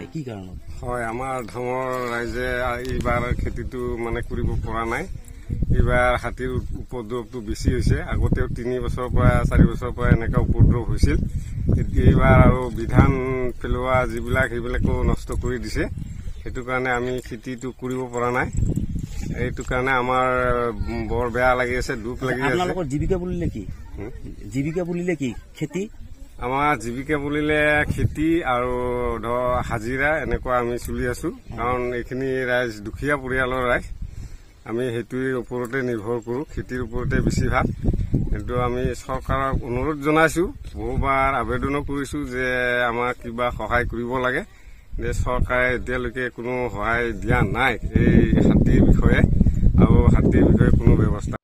নাই কি কাৰণত? হয়, আমাৰ ধামৰ ৰাইজে এইবাৰ খেতিটো মানে কৰিব পৰা নাই। এইবাৰ হাতীৰ উপদ্ৰৱটো বেছি হৈছে। আগতেও 3 বছৰৰ পৰা 4 বছৰৰ পৰা এনেকুৱা উপদ্ৰৱ হৈছিল। এইবাৰ আৰু বিধান পেলোৱা যিবিলাক সেইবিলাকো নষ্ট কৰি দিছে। সেইটো কাৰণে আমি খেতিটো কৰিব পৰা নাই। এইটো কাৰণে আমাৰ বৰ বেয়া লাগি আছে, দুখ লাগি আছে। আপোনালোকৰ জীৱিকা বুলিলে কি? জীৱিকা বুলিলে কি? খেতি? আমাৰ জীৱিকা বুলিলে খেতি আৰু ধৰ হাজিৰা এনেকুৱা আমি চলি আছো। কাৰণ এইখিনি ৰাইজ দুখীয়া পৰিয়ালৰ ৰাইজ, আমি সেইটোৰ ওপৰতে নিৰ্ভৰ কৰোঁ, খেতিৰ ওপৰতে বেছিভাগ। কিন্তু আমি চৰকাৰক অনুৰোধ জনাইছো, বহুবাৰ আবেদনো কৰিছো যে আমাক কিবা সহায় কৰিব লাগে। যে চৰকাৰে এতিয়ালৈকে কোনো সহায় দিয়া নাই এই হাতীৰ বিষয়ে, আৰু হাতীৰ বিষয়ে কোনো ব্যৱস্থা